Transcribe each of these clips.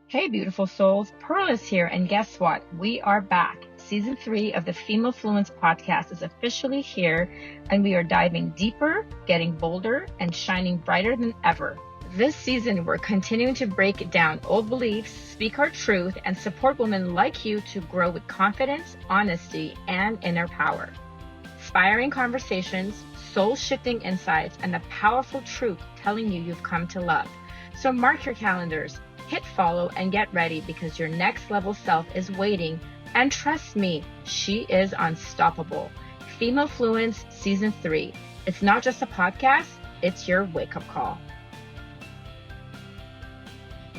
Hey, beautiful souls. Pearl is here, and guess what? We are back. Season 3 of the Female Fluence Podcast is officially here, and we are diving deeper, getting bolder, and shining brighter than ever. This season, we're continuing to break down old beliefs, speak our truth, and support women like you to grow with confidence, honesty, and inner power. Inspiring conversations, soul-shifting insights, and the powerful truth telling you you've come to love. So mark your calendars, hit follow, and get ready because your next level self is waiting. And trust me, she is unstoppable. Female Fluence Season 3. It's not just a podcast, it's your wake-up call.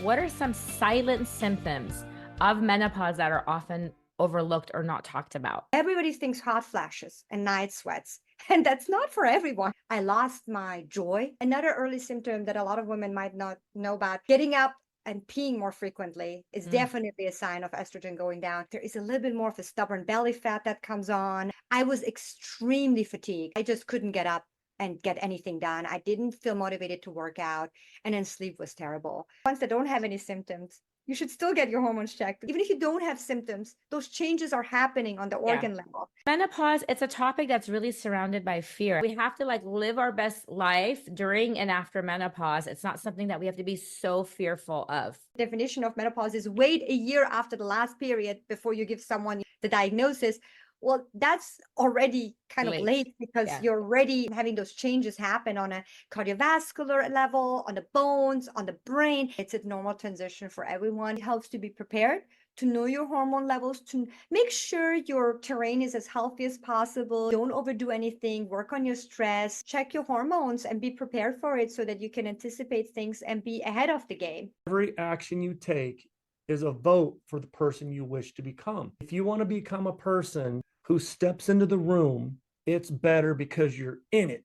What are some silent symptoms of menopause that are often overlooked or not talked about? Everybody thinks hot flashes and night sweats, and that's not for everyone. I lost my joy. Another early symptom that a lot of women might not know about, getting up and peeing more frequently is definitely a sign of estrogen going down. There is a little bit more of a stubborn belly fat that comes on. I was extremely fatigued. I just couldn't get up and get anything done. I didn't feel motivated to work out, and then sleep was terrible. Ones that don't have any symptoms, you should still get your hormones checked. Even if you don't have symptoms, those changes are happening on the organ level. Menopause, it's a topic that's really surrounded by fear. We have to live our best life during and after menopause. It's not something that we have to be so fearful of. The definition of menopause is wait a year after the last period before you give someone the diagnosis. Well, that's already kind of late because you're already having those changes happen on a cardiovascular level, on the bones, on the brain. It's a normal transition for everyone. It helps to be prepared, to know your hormone levels, to make sure your terrain is as healthy as possible. Don't overdo anything, work on your stress, check your hormones, and be prepared for it so that you can anticipate things and be ahead of the game. Every action you take is a vote for the person you wish to become. If you want to become a person who steps into the room, it's better because you're in it.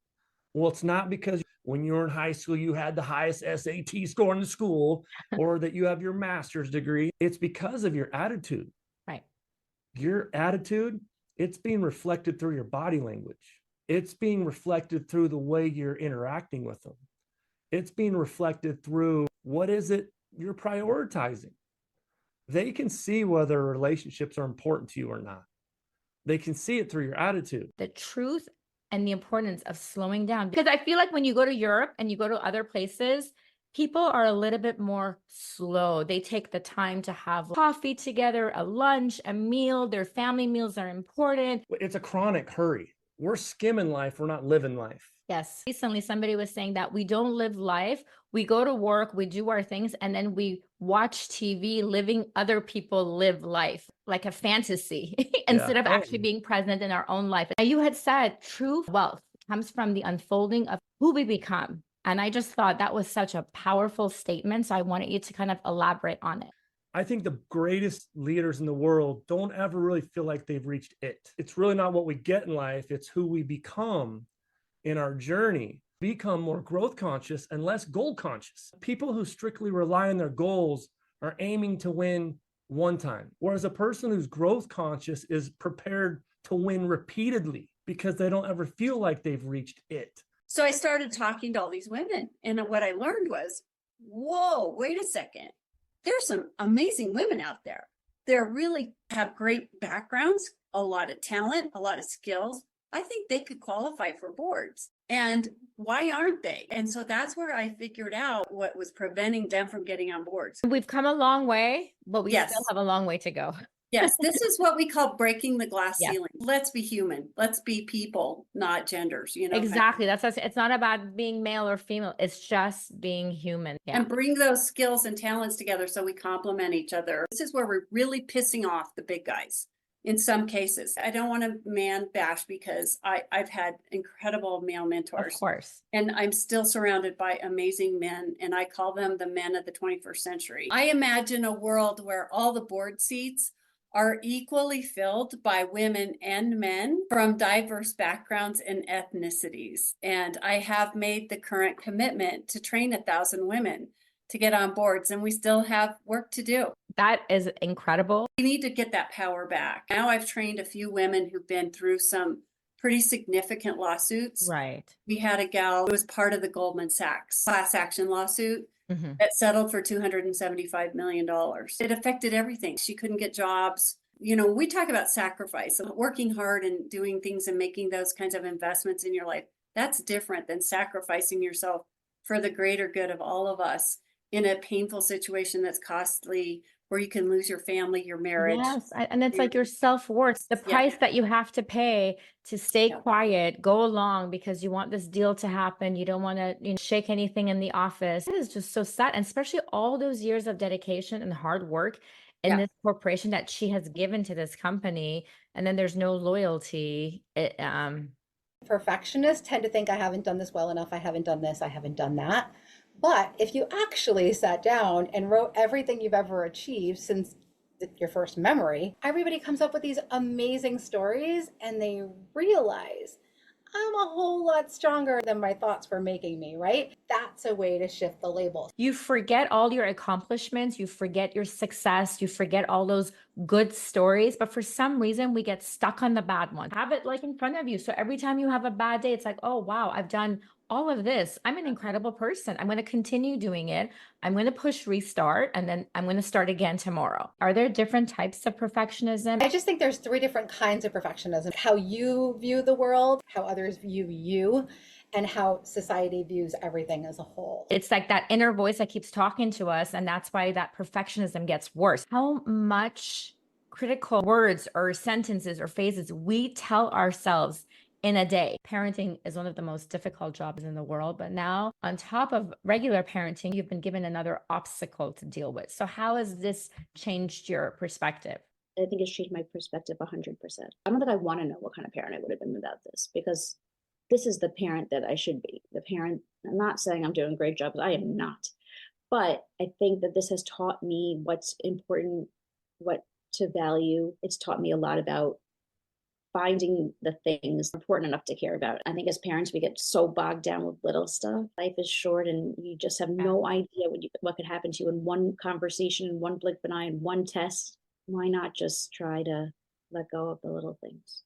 Well, it's not because when you were in high school, you had the highest SAT score in the school or that you have your master's degree. It's because of your attitude. Right. Your attitude, it's being reflected through your body language. It's being reflected through the way you're interacting with them. It's being reflected through what is it you're prioritizing. They can see whether relationships are important to you or not. They can see it through your attitude. The truth and the importance of slowing down. Because I feel like when you go to Europe and you go to other places, people are a little bit more slow. They take the time to have coffee together, a lunch, a meal. Their family meals are important. It's a chronic hurry. We're skimming life. We're not living life. Yes. Recently, somebody was saying that we don't live life. We go to work, we do our things, and then we watch TV, living other people live life like a fantasy instead of actually being present in our own life. And you had said true wealth comes from the unfolding of who we become. And I just thought that was such a powerful statement. So I wanted you to kind of elaborate on it. I think the greatest leaders in the world don't ever really feel like they've reached it. It's really not what we get in life. It's who we become in our journey. Become more growth conscious and less goal conscious. People who strictly rely on their goals are aiming to win one time, whereas a person who's growth conscious is prepared to win repeatedly because they don't ever feel like they've reached it. So I started talking to all these women, and what I learned was, whoa, wait a second. There's some amazing women out there. They really have great backgrounds, a lot of talent, a lot of skills. I think they could qualify for boards. And why aren't they? And so that's where I figured out what was preventing them from getting on boards. We've come a long way, but we still have a long way to go. Yes, this is what we call breaking the glass ceiling. Let's be human. Let's be people, not genders. Exactly. It's not about being male or female. It's just being human. Yeah. And bring those skills and talents together so we complement each other. This is where we're really pissing off the big guys. In some cases, I don't want to man bash because I've had incredible male mentors. Of course. And I'm still surrounded by amazing men, and I call them the men of the 21st century. I imagine a world where all the board seats are equally filled by women and men from diverse backgrounds and ethnicities. And I have made the current commitment to train 1,000 women to get on boards, and we still have work to do. That is incredible. We need to get that power back. Now I've trained a few women who've been through some pretty significant lawsuits. Right. We had a gal who was part of the Goldman Sachs class action lawsuit. that settled for $275 million. It affected everything. She couldn't get jobs. You know, we talk about sacrifice, working hard and doing things and making those kinds of investments in your life. That's different than sacrificing yourself for the greater good of all of us in a painful situation that's costly, where you can lose your family, your marriage. Yes, and it's like your self-worth, the price that you have to pay to stay quiet, go along because you want this deal to happen. You don't want to shake anything in the office. It is just so sad, and especially all those years of dedication and hard work in this corporation that she has given to this company, and then there's no loyalty. Perfectionists tend to think, I haven't done this well enough, I haven't done this, I haven't done that. But if you actually sat down and wrote everything you've ever achieved since your first memory, everybody comes up with these amazing stories and they realize, I'm a whole lot stronger than my thoughts were making me, right? That's a way to shift the label. You forget all your accomplishments, you forget your success, you forget all those good stories, but for some reason we get stuck on the bad one. Have it like in front of you. So every time you have a bad day, it's like, oh, wow, I've done all of this. I'm an incredible person. I'm going to continue doing it. I'm going to push restart, and then I'm going to start again tomorrow. Are there different types of perfectionism? I just think there's 3 different kinds of perfectionism: how you view the world, how others view you, and how society views everything as a whole. It's like that inner voice that keeps talking to us, and that's why that perfectionism gets worse. How much critical words or sentences or phrases we tell ourselves in a day. Parenting is one of the most difficult jobs in the world, but now on top of regular parenting, you've been given another obstacle to deal with. So how has this changed your perspective? I think it's changed my perspective 100%. I don't think I want to know what kind of parent I would have been without this, because this is the parent that I should be. The parent, I'm not saying I'm doing a great job, because I am not. But I think that this has taught me what's important, what to value. It's taught me a lot about finding the things important enough to care about. I think as parents, we get so bogged down with little stuff. Life is short, and you just have no idea what could happen to you in one conversation, in one blink of an eye, in one test. Why not just try to let go of the little things?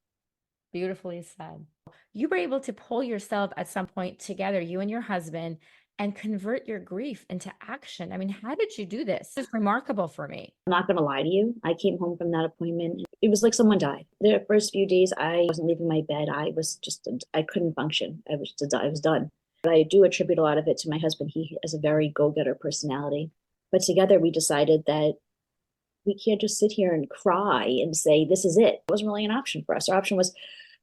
Beautifully said. You were able to pull yourself at some point together, you and your husband, and convert your grief into action. I mean, how did you do this? It's remarkable for me. I'm not going to lie to you. I came home from that appointment. It was like someone died. The first few days, I wasn't leaving my bed. I couldn't function. I was done. But I do attribute a lot of it to my husband. He has a very go-getter personality. But together we decided that we can't just sit here and cry and say, this is it. It wasn't really an option for us. Our option was,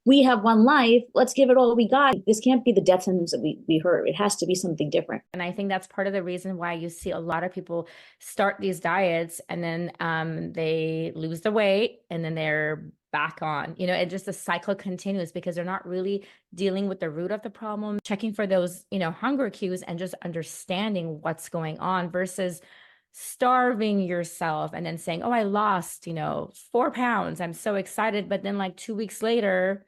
we have one life. Let's give it all we got. This can't be the death sentence that we heard. It has to be something different. And I think that's part of the reason why you see a lot of people start these diets and then they lose the weight and then they're back on. And just the cycle continues because they're not really dealing with the root of the problem, checking for those, hunger cues and just understanding what's going on versus starving yourself and then saying, oh, I lost, 4 pounds. I'm so excited. But then like 2 weeks later,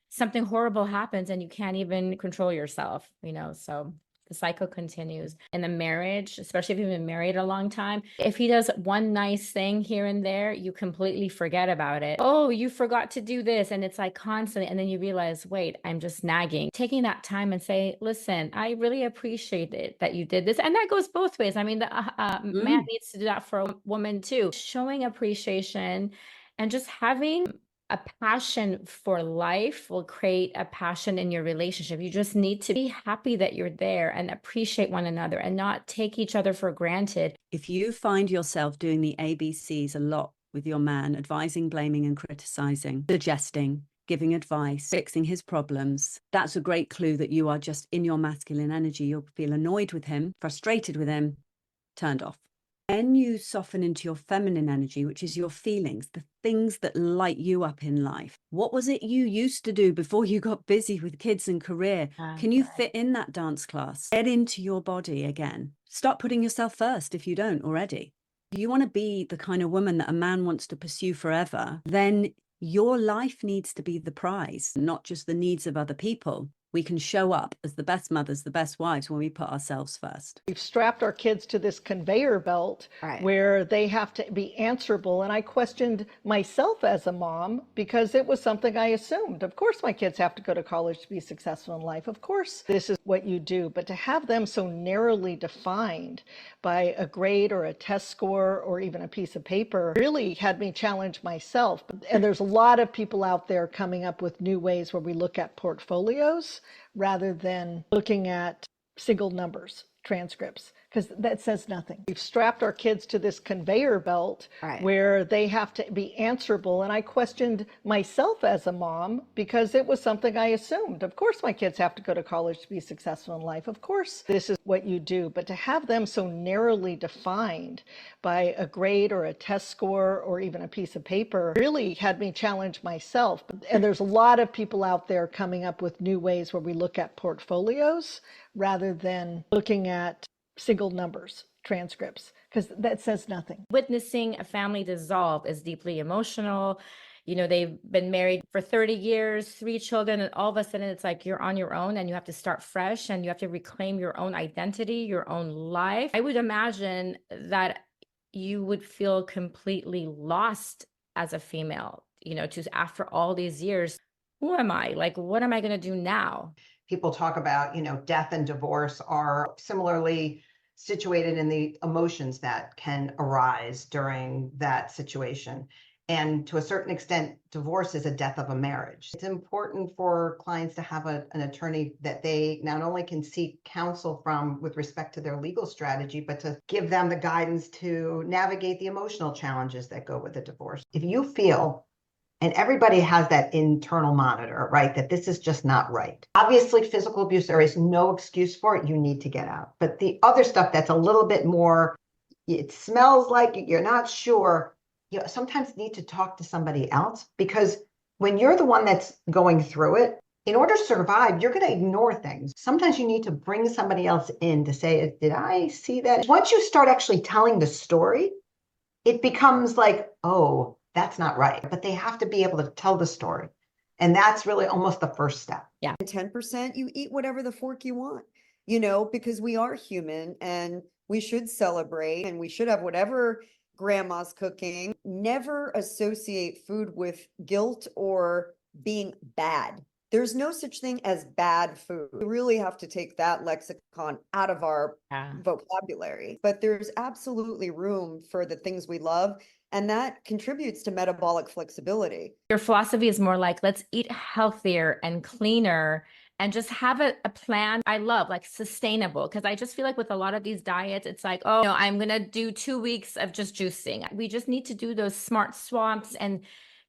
something horrible happens and you can't even control yourself, so the cycle continues. In the marriage, especially if you've been married a long time, if he does one nice thing here and there, you completely forget about it. Oh, you forgot to do this. And it's like constantly. And then you realize, wait, I'm just nagging. Taking that time and say, listen, I really appreciate it that you did this. And that goes both ways. I mean, the man needs to do that for a woman too. Showing appreciation and just having a passion for life will create a passion in your relationship. You just need to be happy that you're there and appreciate one another and not take each other for granted. If you find yourself doing the ABCs a lot with your man, advising, blaming, and criticizing, suggesting, giving advice, fixing his problems, that's a great clue that you are just in your masculine energy. You'll feel annoyed with him, frustrated with him, turned off. When you soften into your feminine energy, which is your feelings, the things that light you up in life, what was it you used to do before you got busy with kids and career? Can you fit in that dance class? Get into your body again. Start putting yourself first if you don't already. If you want to be the kind of woman that a man wants to pursue forever, then your life needs to be the prize, not just the needs of other people. We can show up as the best mothers, the best wives when we put ourselves first. We've strapped our kids to this conveyor belt where they have to be answerable. And I questioned myself as a mom because it was something I assumed. Of course, my kids have to go to college to be successful in life. Of course, this is what you do. But to have them so narrowly defined by a grade or a test score or even a piece of paper really had me challenge myself. And there's a lot of people out there coming up with new ways where we look at portfolios rather than looking at single numbers, transcripts, because that says nothing. We've strapped our kids to this conveyor belt where they have to be answerable. And I questioned myself as a mom because it was something I assumed. Of course, my kids have to go to college to be successful in life. Of course, this is what you do. But to have them so narrowly defined by a grade or a test score or even a piece of paper really had me challenge myself. And there's a lot of people out there coming up with new ways where we look at portfolios rather than looking at single numbers, transcripts, because that says nothing. Witnessing a family dissolve is deeply emotional. You know, they've been married for 30 years, 3 children, and all of a sudden it's like you're on your own and you have to start fresh and you have to reclaim your own identity, your own life. I would imagine that you would feel completely lost as a female, you know, to after all these years. Who am I? Like, what am I going to do now? People talk about, death and divorce are similarly situated in the emotions that can arise during that situation. And to a certain extent, divorce is a death of a marriage. It's important for clients to have an attorney that they not only can seek counsel from with respect to their legal strategy, but to give them the guidance to navigate the emotional challenges that go with a divorce. If you feel, and everybody has that internal monitor, right, that this is just not right. Obviously, physical abuse, there is no excuse for it. You need to get out. But the other stuff that's a little bit more, it smells like you're not sure, you sometimes need to talk to somebody else, because when you're the one that's going through it, in order to survive, you're going to ignore things. Sometimes you need to bring somebody else in to say, did I see that? Once you start actually telling the story, it becomes like, oh, that's not right. But they have to be able to tell the story. And that's really almost the first step. Yeah. 10%, you eat whatever the fork you want, because we are human and we should celebrate and we should have whatever grandma's cooking. Never associate food with guilt or being bad. There's no such thing as bad food. We really have to take that lexicon out of our vocabulary. But there's absolutely room for the things we love. And that contributes to metabolic flexibility. Your philosophy is more like, let's eat healthier and cleaner and just have a plan. I love like sustainable, because I just feel like with a lot of these diets, it's like, oh, no, I'm going to do 2 weeks of just juicing. We just need to do those smart swaps and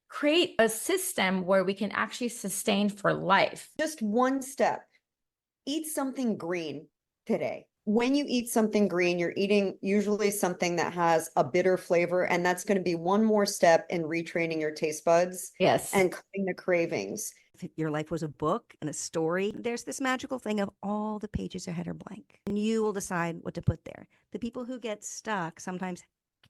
create a system where we can actually sustain for life. Just one step. Eat something green today. When you eat something green, you're eating usually something that has a bitter flavor, and that's going to be one more step in retraining your taste buds. Yes. And cutting the cravings. If your life was a book and a story, there's this magical thing of all the pages ahead are blank, and you will decide what to put there. The people who get stuck sometimes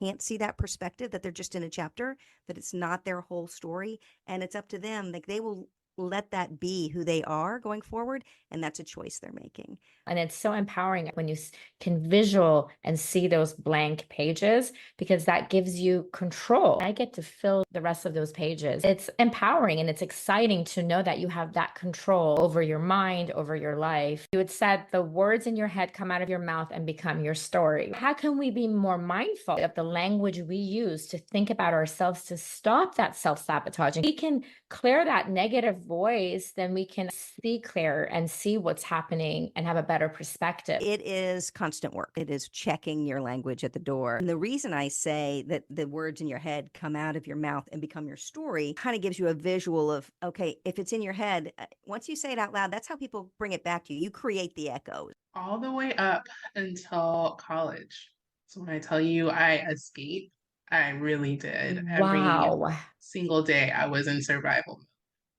can't see that perspective, that they're just in a chapter, that it's not their whole story, and it's up to them. Like, they will let that be who they are going forward, and that's a choice they're making. And it's so empowering when you can visual and see those blank pages, because that gives you control. I get to fill the rest of those pages. It's empowering and it's exciting to know that you have that control over your mind, over your life. You had said the words in your head come out of your mouth and become your story. How can we be more mindful of the language we use to think about ourselves, to stop that self-sabotaging? We can clear that negative voice, then we can see clearer and see what's happening and have a better perspective. It is constant work. It is checking your language at the door. And the reason I say that the words in your head come out of your mouth and become your story kind of gives you a visual of, okay, if it's in your head, once you say it out loud, that's how people bring it back to you. You create the echoes. All the way up until college. So when I tell you I escaped, I really did. Wow. Every single day I was in survival mode.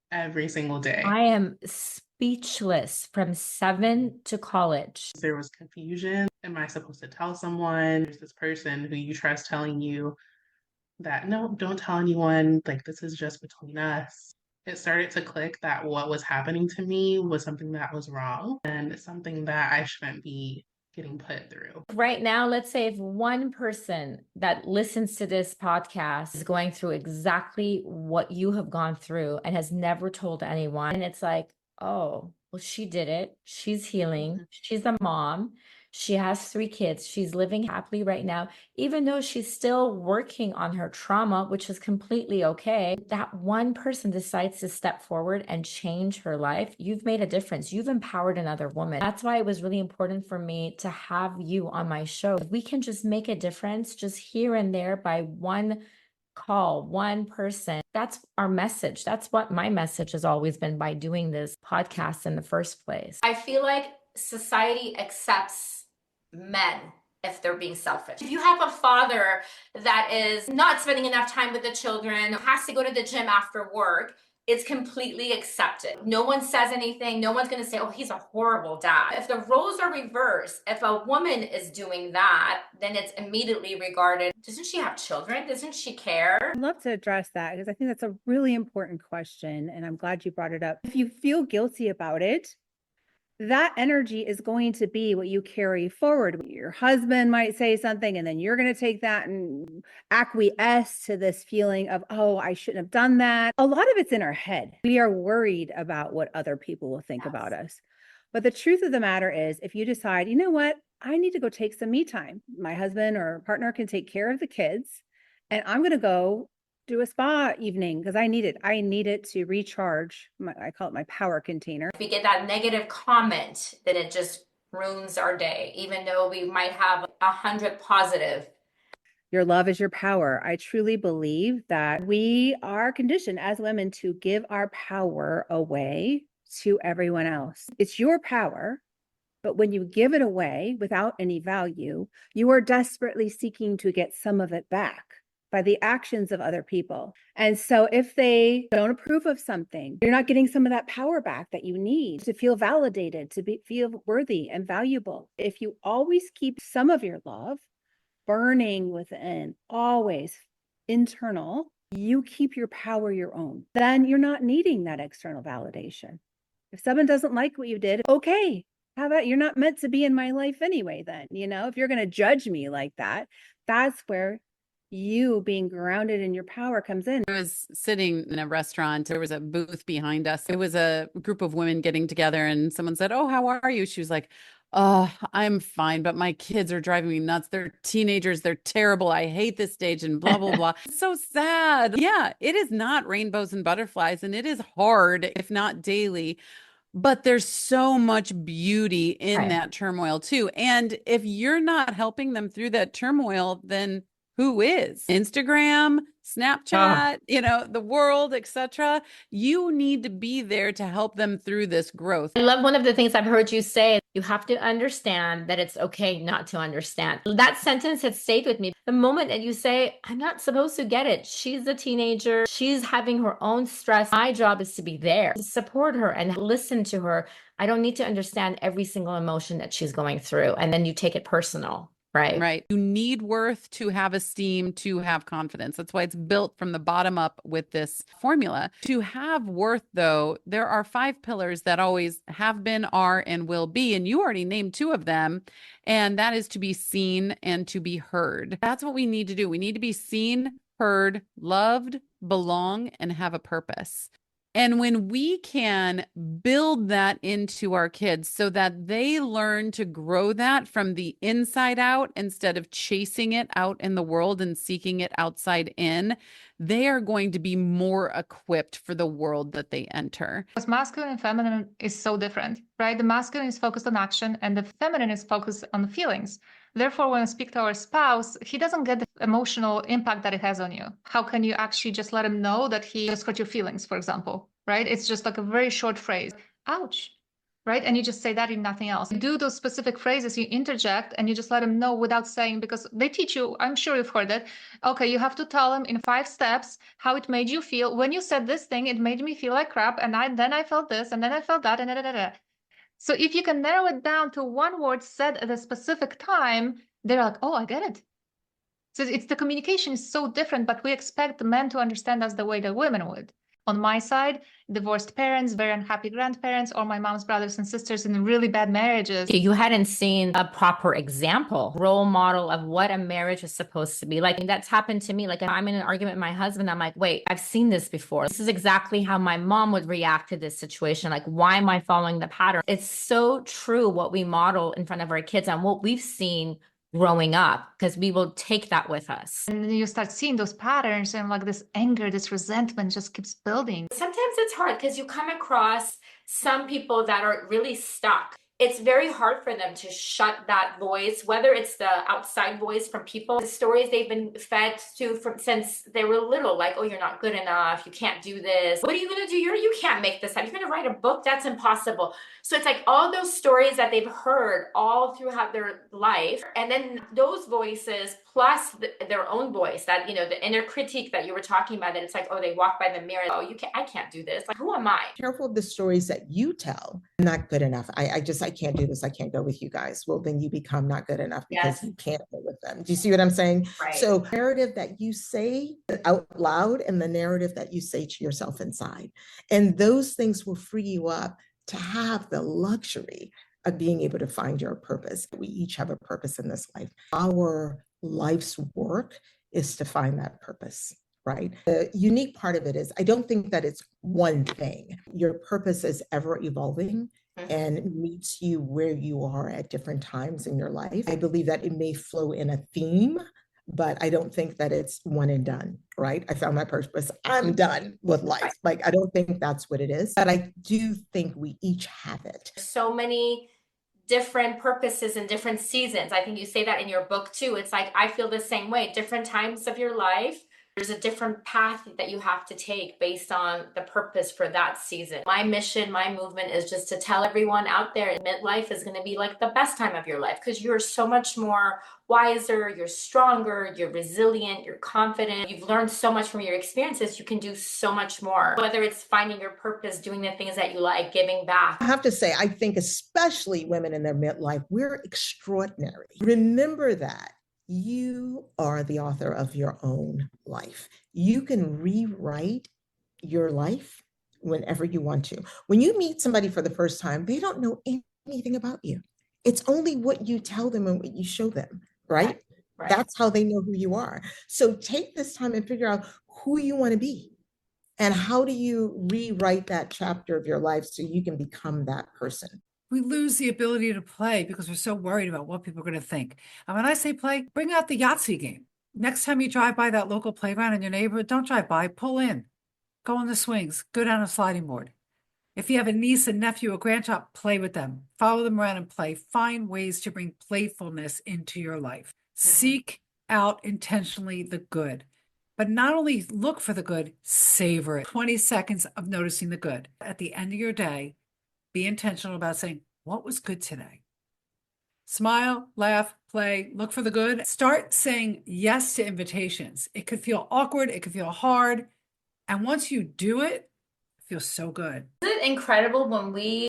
Every single day. I am speechless from 7 to college. There was confusion. Am I supposed to tell someone? There's this person who you trust telling you that, no, don't tell anyone. Like, this is just between us. it started to click that what was happening to me was something that was wrong and something that I shouldn't be getting put through. Right now, let's say if one person that listens to this podcast is going through exactly what you have gone through and has never told anyone, and it's like, oh, well, she did it. She's healing. She's a mom. She has 3 kids. She's living happily right now, even though she's still working on her trauma, which is completely okay. That one person decides to step forward and change her life. You've made a difference. You've empowered another woman. That's why it was really important for me to have you on my show. If we can just make a difference just here and there by one call, one person. That's our message. That's what my message has always been by doing this podcast in the first place. I feel like society accepts men if they're being selfish. If you have a father that is not spending enough time with the children, has to go to the gym after work, it's completely accepted. No one says anything. No one's going to say, oh, he's a horrible dad. If the roles are reversed, if a woman is doing that, then it's immediately regarded, doesn't she have children? Doesn't she care? I'd love to address that because I think that's a really important question. And I'm glad you brought it up. If you feel guilty about it, that energy is going to be what you carry forward. Your husband might say something, and then you're going to take that and acquiesce to this feeling of, oh, I shouldn't have done that. A lot of it's in our head. We are worried about what other people will think about us. But the truth of the matter is, if you decide, you know what, I need to go take some me time. My husband or partner can take care of the kids, and I'm going to go do a spa evening because I need it. I need it to recharge. I call it my power container. If we get that negative comment, then it just ruins our day, even though we might have 100 positive. Your love is your power. I truly believe that we are conditioned as women to give our power away to everyone else. It's your power, but when you give it away without any value, you are desperately seeking to get some of it back by the actions of other people. And so if they don't approve of something, you're not getting some of that power back that you need to feel validated, to feel worthy and valuable. If you always keep some of your love burning within, always internal, you keep your power your own. Then you're not needing that external validation. If someone doesn't like what you did, okay, how about you're not meant to be in my life anyway then? If you're going to judge me like that, that's where you being grounded in your power comes in. I was sitting in a restaurant. There was a booth behind us. It was a group of women getting together and someone said, oh, how are you? She was like, oh, I'm fine, but my kids are driving me nuts. They're teenagers. They're terrible. I hate this stage and blah, blah, blah. It's so sad. Yeah, it is not rainbows and butterflies, and it is hard, if not daily. But there's so much beauty in that turmoil too. And if you're not helping them through that turmoil, then who is? Instagram, Snapchat, the world, etc. You need to be there to help them through this growth. I love one of the things I've heard you say. You have to understand that it's okay not to understand. That sentence has stayed with me. The moment that you say, I'm not supposed to get it. She's a teenager. She's having her own stress. My job is to be there, to support her and listen to her. I don't need to understand every single emotion that she's going through. And then you take it personal. Right. You need worth to have esteem, to have confidence. That's why it's built from the bottom up with this formula. To have worth, though, there are 5 pillars that always have been, are, and will be. And you already named 2 of them. And that is to be seen and to be heard. That's what we need to do. We need to be seen, heard, loved, belong, and have a purpose. And when we can build that into our kids so that they learn to grow that from the inside out instead of chasing it out in the world and seeking it outside in, they are going to be more equipped for the world that they enter. Because masculine and feminine is so different, right? The masculine is focused on action and the feminine is focused on the feelings. Therefore, when I speak to our spouse, he doesn't get the emotional impact that it has on you. How can you actually just let him know that he has hurt your feelings, for example, right? It's just like a very short phrase, ouch, right? And you just say that in nothing else. You do those specific phrases, you interject, and you just let him know without saying, because they teach you, I'm sure you've heard it. Okay, you have to tell him in 5 steps how it made you feel. When you said this thing, it made me feel like crap. And then I felt this, and then I felt that, and da. So if you can narrow it down to one word said at a specific time, they're like, oh, I get it. So it's the communication is so different, but we expect the men to understand us the way that women would. on my side, divorced parents, very unhappy grandparents, or my mom's brothers and sisters in really bad marriages. You hadn't seen a proper example, role model of what a marriage is supposed to be. Like, that's happened to me. Like, if I'm in an argument with my husband, I'm like, wait, I've seen this before. This is exactly how my mom would react to this situation. Like, why am I following the pattern? It's so true what we model in front of our kids and what we've seen growing up, because we will take that with us. And then you start seeing those patterns and like this anger, this resentment just keeps building. Sometimes it's hard because you come across some people that are really stuck. It's very hard for them to shut that voice, whether it's the outside voice from people, the stories they've been fed to since they were little, like, oh, you're not good enough, you can't do this. What are you going to do? You can't make this up. You're going to write a book? That's impossible. So it's like all those stories that they've heard all throughout their life. And then those voices plus their own voice, that, the inner critique that you were talking about, that it's like, oh, they walk by the mirror. Oh, I can't do this. Like, who am I? Careful of the stories that you tell. Not good enough. I can't do this. I can't go with you guys. Well, then you become not good enough because you can't go with them. Do you see what I'm saying? Right. So narrative that you say out loud and the narrative that you say to yourself inside. And those things will free you up to have the luxury of being able to find your purpose. We each have a purpose in this life. Our life's work is to find that purpose. Right. The unique part of it is I don't think that it's one thing. Your purpose is ever evolving and meets you where you are at different times in your life. I believe that it may flow in a theme, but I don't think that it's one and done. Right. I found my purpose. I'm done with life. Like, I don't think that's what it is, but I do think we each have it. So many different purposes in different seasons. I think you say that in your book too. It's like, I feel the same way. Different times of your life, there's a different path that you have to take based on the purpose for that season. My mission, my movement is just to tell everyone out there, midlife is going to be like the best time of your life because you're so much more wiser, you're stronger, you're resilient, you're confident. You've learned so much from your experiences. You can do so much more, whether it's finding your purpose, doing the things that you like, giving back. I have to say, I think especially women in their midlife, we're extraordinary. Remember that. You are the author of your own life. You can rewrite your life whenever you want to. When you meet somebody for the first time, they don't know anything about you. It's only what you tell them and what you show them, right? Right. That's how they know who you are. So take this time and figure out who you want to be and how do you rewrite that chapter of your life so you can become that person. We lose the ability to play because we're so worried about what people are going to think. And when I say play, bring out the Yahtzee game. Next time you drive by that local playground in your neighborhood, don't drive by, pull in, go on the swings, go down a sliding board. If you have a niece, a nephew, a grandchild, play with them, follow them around and play. Find ways to bring playfulness into your life. Seek out intentionally the good, but not only look for the good, savor it. 20 seconds of noticing the good. At the end of your day, be intentional about saying, what was good today? Smile, laugh, play, look for the good. Start saying yes to invitations. It could feel awkward. It could feel hard. And once you do it, it feels so good. Isn't it incredible when we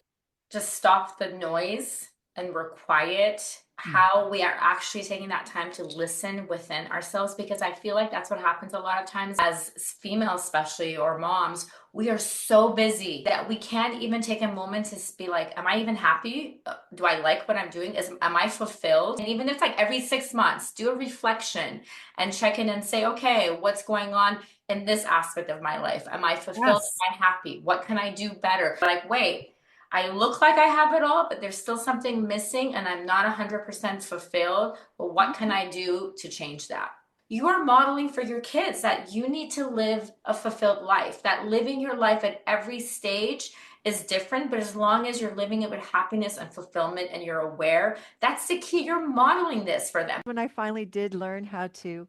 just stop the noise and we're quiet, how we are actually taking that time to listen within ourselves? Because I feel like that's what happens a lot of times as females, especially, or moms. We are so busy that we can't even take a moment to be like, am I even happy? Do I like what I'm doing? Am I fulfilled? And even if it's like every 6 months, do a reflection and check in and say, okay, what's going on in this aspect of my life? Am I fulfilled? Yes. Am I happy? What can I do better? Like, wait, I look like I have it all, but there's still something missing and I'm not 100% fulfilled. Well, what can I do to change that? You are modeling for your kids that you need to live a fulfilled life, that living your life at every stage is different, but as long as you're living it with happiness and fulfillment and you're aware, that's the key. You're modeling this for them. When I finally did learn how to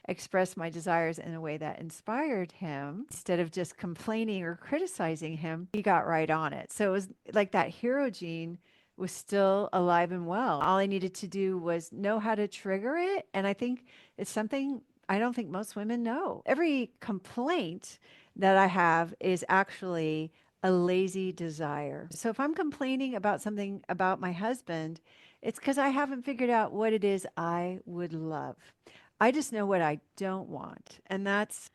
express my desires in a way that inspired him, instead of just complaining or criticizing him, he got right on it. So it was like that hero gene was still alive and well. All I needed to do was know how to trigger it. And I think it's something I don't think most women know. Every complaint that I have is actually a lazy desire. So if I'm complaining about something about my husband, it's because I haven't figured out what it is I would love. I just know what I don't want. And that's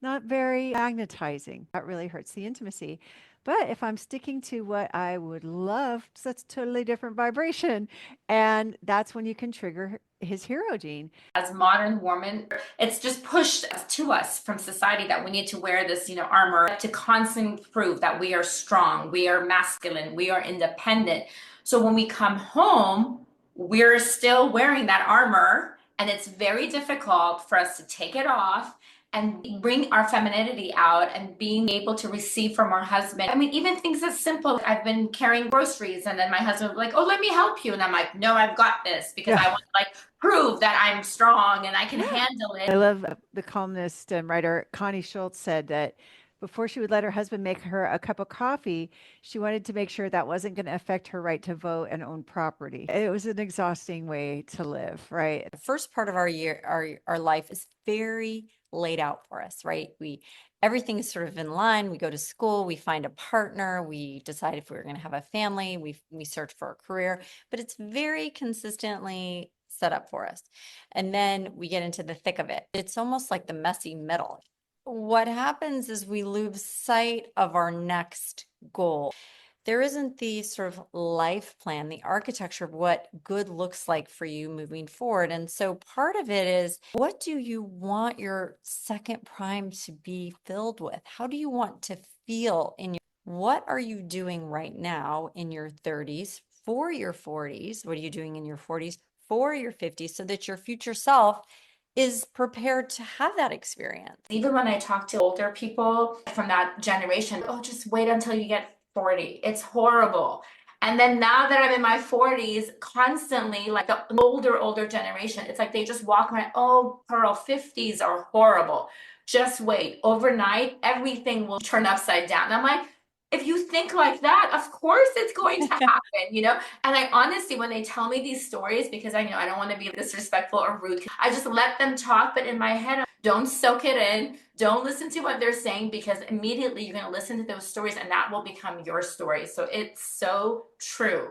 not very magnetizing. That really hurts the intimacy. But if I'm sticking to what I would love, that's totally different vibration. And that's when you can trigger his hero gene. As modern women, it's just pushed to us from society that we need to wear this, armor to constantly prove that we are strong, we are masculine, we are independent. So when we come home, we're still wearing that armor, and it's very difficult for us to take it off and bring our femininity out and being able to receive from our husband. I mean, even things as simple, I've been carrying groceries and then my husband will be like, oh, let me help you. And I'm like, no, I've got this, because I want to prove that I'm strong and I can handle it. I love the columnist and writer Connie Schultz said that before she would let her husband make her a cup of coffee, she wanted to make sure that wasn't going to affect her right to vote and own property. It was an exhausting way to live, right? The first part of our life is very laid out for us, right? Everything is sort of in line. We go to school, we find a partner, we decide if we're going to have a family, we search for a career, but it's very consistently set up for us. And then we get into the thick of it. It's almost like the messy middle. What happens is we lose sight of our next goal. There isn't the sort of life plan, the architecture of what good looks like for you moving forward. And so part of it is, what do you want your second prime to be filled with? How do you want to feel what are you doing right now in your 30s for your 40s? What are you doing in your 40s for your 50s, so that your future self is prepared to have that experience? Even when I talk to older people from that generation, oh, just wait until you get 40. It's horrible. And then now that I'm in my 40s, constantly, like the older generation, it's like they just walk around, oh, Pearl, 50s are horrible. Just wait. Overnight, everything will turn upside down. And I'm like, if you think like that, of course it's going to happen, And I honestly, when they tell me these stories, because I know I don't want to be disrespectful or rude, I just let them talk. But in my head, don't soak it in. Don't listen to what they're saying, because immediately you're going to listen to those stories and that will become your story. So it's so true.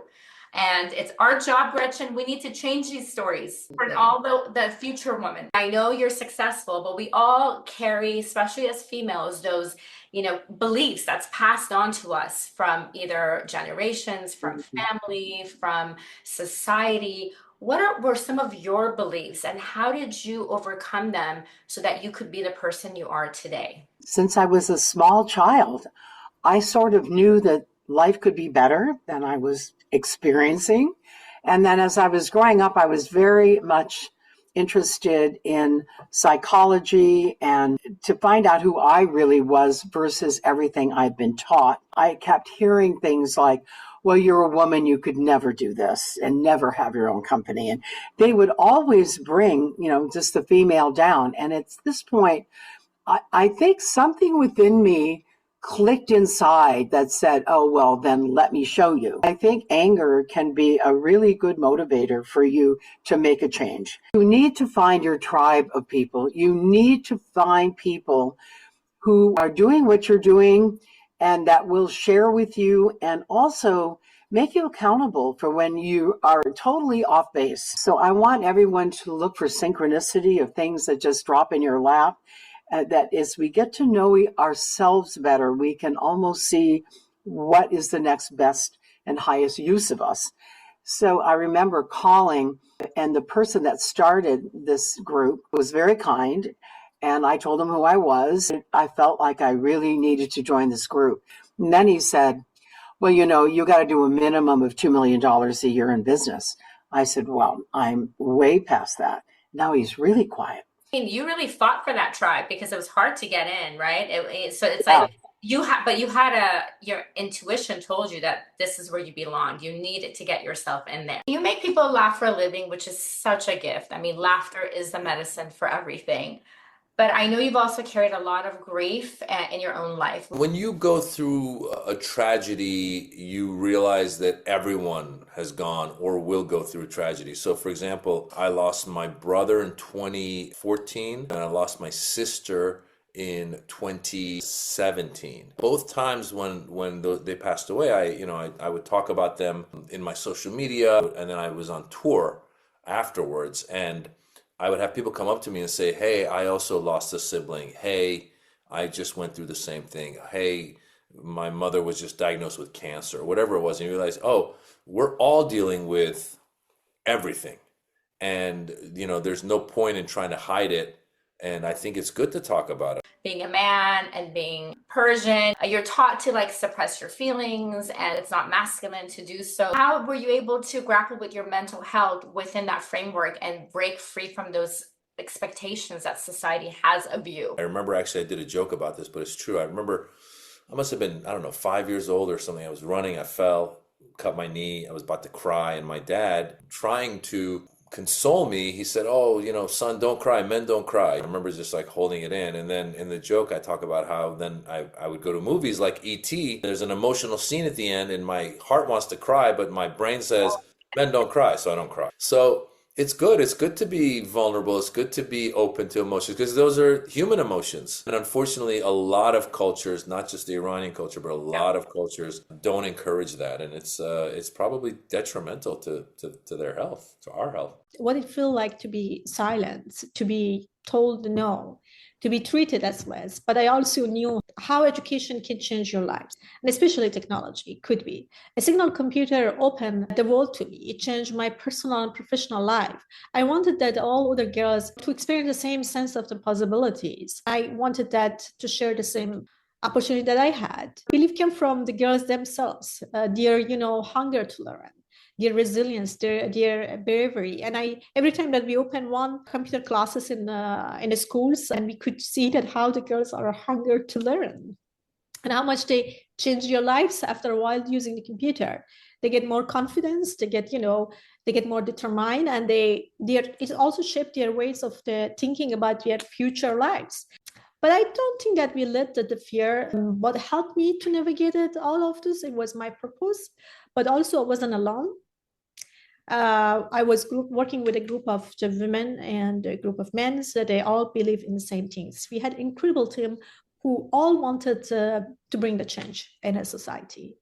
And it's our job, Gretchen. We need to change these stories for all the future women. I know you're successful, but we all carry, especially as females, those beliefs that's passed on to us from either generations, from family, from society. What were some of your beliefs, and how did you overcome them so that you could be the person you are today? Since I was a small child, I sort of knew that life could be better than I was experiencing. And then as I was growing up, I was very much interested in psychology and to find out who I really was versus everything I'd been taught. I kept hearing things like, well, you're a woman, you could never do this and never have your own company. And they would always bring, just the female down. And at this point, I think something within me clicked inside that said, oh, well, then let me show you. I think anger can be a really good motivator for you to make a change. You need to find your tribe of people. You need to find people who are doing what you're doing and that will share with you and also make you accountable for when you are totally off base. So I want everyone to look for synchronicity of things that just drop in your lap. That as we get to know ourselves better, we can almost see what is the next best and highest use of us. So I remember calling, and the person that started this group was very kind, and I told him who I was. I felt like I really needed to join this group. And then he said, well, you got to do a minimum of $2 million a year in business. I said, well, I'm way past that. Now he's really quiet. You really fought for that tribe because it was hard to get in, right? So it's like your intuition told you that this is where you belong. You needed to get yourself in there. You make people laugh for a living, which is such a gift. I mean, laughter is the medicine for everything. But I know you've also carried a lot of grief in your own life. When you go through a tragedy, you realize that everyone has gone or will go through a tragedy. So, for example, I lost my brother in 2014, and I lost my sister in 2017. Both times when they passed away, I would talk about them in my social media, and then I was on tour afterwards, and I would have people come up to me and say, hey, I also lost a sibling. Hey, I just went through the same thing. Hey, my mother was just diagnosed with cancer, or whatever it was. And you realize, oh, we're all dealing with everything. And, there's no point in trying to hide it. And I think it's good to talk about it. Being a man and being Persian, you're taught to like suppress your feelings, and it's not masculine to do so. How were you able to grapple with your mental health within that framework and break free from those expectations that society has of you? I remember, actually, I did a joke about this, but it's true. I remember I must have been, 5 years old or something. I was running, I fell, cut my knee. I was about to cry. And my dad, trying to console me, he said, oh, son, don't cry. Men don't cry. I remember just like holding it in. And then in the joke, I talk about how then I would go to movies like E.T. There's an emotional scene at the end and my heart wants to cry, but my brain says, men don't cry, so I don't cry. So it's good. It's good to be vulnerable. It's good to be open to emotions because those are human emotions. And unfortunately, a lot of cultures, not just the Iranian culture, but a lot of cultures don't encourage that. And it's probably detrimental to their health, to our health. What it feels like to be silenced, to be told no, to be treated as less. But I also knew how education can change your lives, and especially technology could be. A signal computer opened the world to me. It changed my personal and professional life. I wanted that all other girls to experience the same sense of the possibilities. I wanted that to share the same opportunity that I had. Belief came from the girls themselves, their, hunger to learn, their resilience, their bravery. And every time that we open one computer classes in the schools, and we could see that how the girls are hunger to learn and how much they change their lives after a while using the computer. They get more confidence, they get more determined, and it also shaped their ways of thinking about their future lives. But I don't think that we let the fear, what helped me to navigate all of this, it was my purpose, but also I wasn't alone. I was working with a group of women and a group of men, so they all believe in the same things. We had an incredible team who all wanted to bring the change in a society.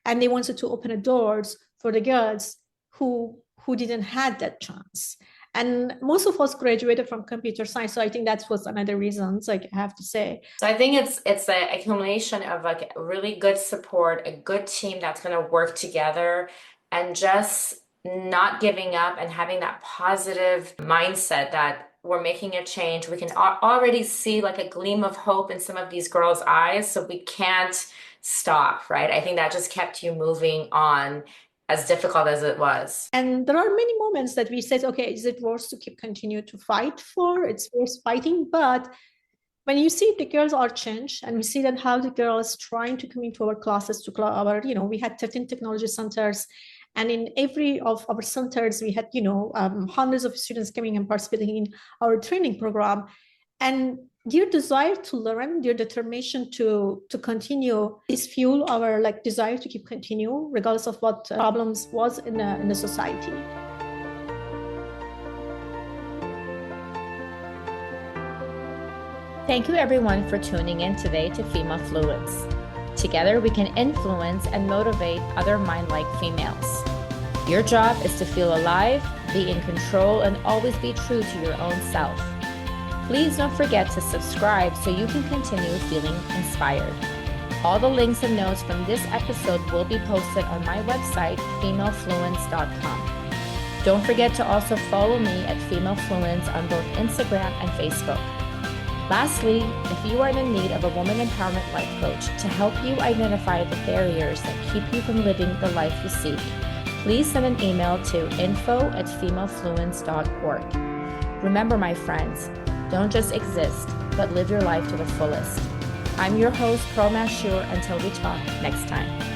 And they wanted to open the doors for the girls who didn't have that chance. And most of us graduated from computer science. So I think that was another reason, I have to say. So I think it's an accumulation of like really good support, a good team that's going to work together, and just not giving up and having that positive mindset that we're making a change. We can already see like a gleam of hope in some of these girls' eyes. So we can't stop, right? I think that just kept you moving on, as difficult as it was. And there are many moments that we said, okay, is it worth to continue to fight for? It's worth fighting. But when you see the girls are changed, and we see that how the girls trying to come into our classes, we had 13 technology centers. And in every of our centers, we had, hundreds of students coming and participating in our training program. And their desire to learn, their determination to continue is fuel our desire to keep continue, regardless of what problems was in the society. Thank you everyone for tuning in today to Female Fluence. Together we can influence and motivate other mind-like females. Your job is to feel alive, be in control, and always be true to your own self. Please don't forget to subscribe so you can continue feeling inspired. All the links and notes from this episode will be posted on my website, femalefluence.com. Don't forget to also follow me at Female Fluence on both Instagram and Facebook. Lastly, if you are in need of a woman empowerment life coach to help you identify the barriers that keep you from living the life you seek, please send an email to info@femalefluence.org. Remember, my friends, don't just exist, but live your life to the fullest. I'm your host, Pearl Mashur. Until we talk next time.